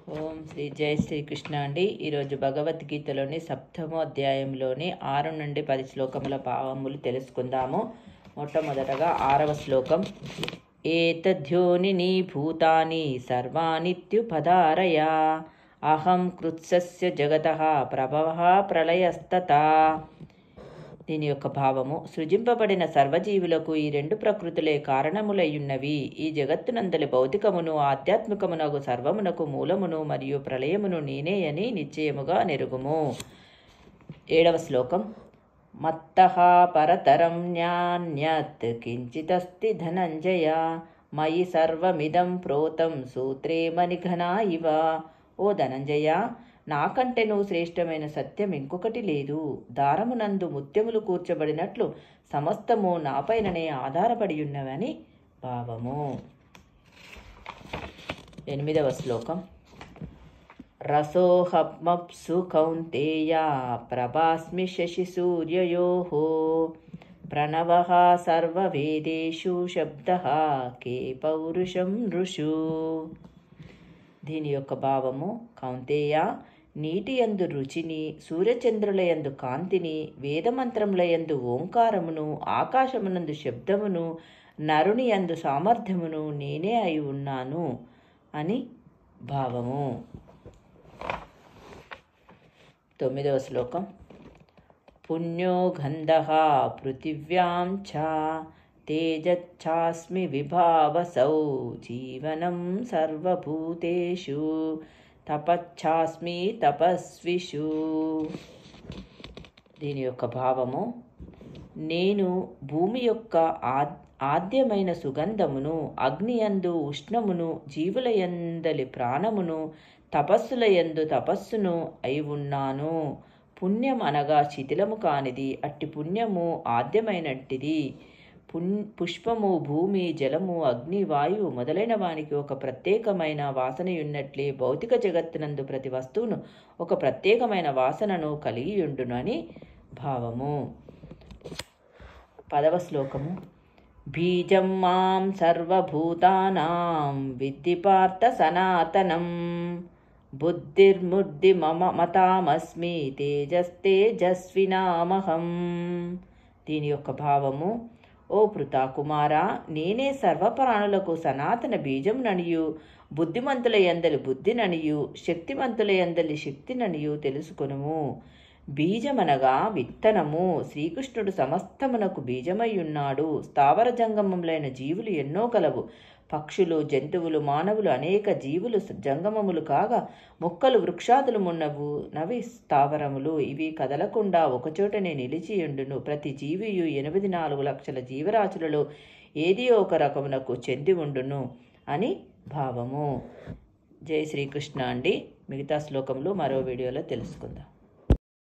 ఓం శ్రీ జయ శ్రీకృష్ణ అండి. ఈరోజు భగవద్గీతలోని 7వ అధ్యాయంలోని 6 నుండి 10 శ్లోకముల భావములు తెలుసుకుందాము. మొట్టమొదటగా 6వ శ్లోకం. ఏతద్యోనిని భూతాని సర్వానిత్యుపధారయ అహం కృత్సస్య జగతః ప్రభవః ప్రళయస్తతా. దీని యొక్క భావము: సృజింపబడిన సర్వజీవులకు ఈ రెండు ప్రకృతులే కారణములయ్యున్నవి. ఈ జగత్తునందలి భౌతికమును ఆధ్యాత్మికమునకు సర్వమునకు మూలమును మరియు ప్రళయమును నేనే అని నిశ్చయముగా నెరుగుము. 7వ శ్లోకం. మత్తః పరతరం న్యాన్యత్ కించిదస్తి ధనంజయ మయి సర్వమిదం ప్రోతం సూత్రే మణిఘనా ఇవ. ఓ ధనంజయ, నాకంటేను శ్రేష్టమైన సత్యం ఇంకొకటి లేదు. దారమునందు ముత్యములు కూర్చబడినట్లు సమస్తము నాపైననే ఆధారపడి ఉన్నవని భావము. 8వ శ్లోకం. రసోహమప్సు కౌంతేయ ప్రభాస్మి శశి సూర్యయోః ప్రణవః సర్వవేదేషు శబ్దః కే పౌరుషం ఋషు. దీని యొక్క భావము: కౌంతేయ, నీటి యందు రుచిని, సూర్యచంద్రుల యందు కాంతిని, వేదమంత్రముల యందు ఓంకారమును, ఆకాశమునందు శబ్దమును, నరుని యందు సామర్థ్యమును నేనే అయి ఉన్నాను అని భావము. 9వ శ్లోకం. పుణ్యో గంధః పృథివ్యాం చ తేజచ్ఛాస్మి విభావసౌ జీవనం సర్వభూతేషు తపచ్ఛాస్మి తపస్విషు. దీని యొక్క భావము: నేను భూమి యొక్క ఆద్యమైన సుగంధమును, అగ్నియందు ఉష్ణమును, జీవులయందలి ప్రాణమును, తపస్సులయందు తపస్సును అయి ఉన్నాను. పుణ్యం అనగా శిథిలము కానిది, అట్టి పుణ్యము ఆద్యమైనట్టిది. పుష్పము, భూమి, జలము, అగ్ని, వాయువు మొదలైన వానికి ఒక ప్రత్యేకమైన వాసనయున్నట్లే భౌతిక జగత్తునందు ప్రతి వస్తువును ఒక ప్రత్యేకమైన వాసనను కలిగియుండును అని భావము. 10వ శ్లోకము. బీజం మాం సర్వభూతానాం విద్ధి పార్థ సనాతనం బుద్ధిర్ముద్ధి మతామస్మి తేజస్తేజస్వినామహం. దీని యొక్క భావము: ఓ పృథాకుమారా, నేనే సర్వప్రాణులకు సనాతన బీజముననియు, బుద్ధిమంతుల యందలి బుద్ధిననియు, శక్తిమంతుల యందలి శక్తిననియు తెలుసుకొనుము. బీజమనగా విత్తనము. శ్రీకృష్ణుడు సమస్తమునకు బీజమయ్యున్నాడు. స్థావర జంగమములైన జీవులు ఎన్నో కలవు. పక్షులు, జంతువులు, మానవులు అనేక జీవులు జంగమములు కాగా, మొక్కలు, వృక్షాదులు మున్నవు నవి స్థావరములు. ఇవి కదలకుండా ఒకచోటనే నిలిచియుండును. ప్రతి జీవియు 84 లక్షల జీవరాశులలో ఏది ఒక రకమునకు చెంది ఉండును అని భావము. జై శ్రీకృష్ణ అండి. మిగతా శ్లోకములు మరో వీడియోలో తెలుసుకుందాం.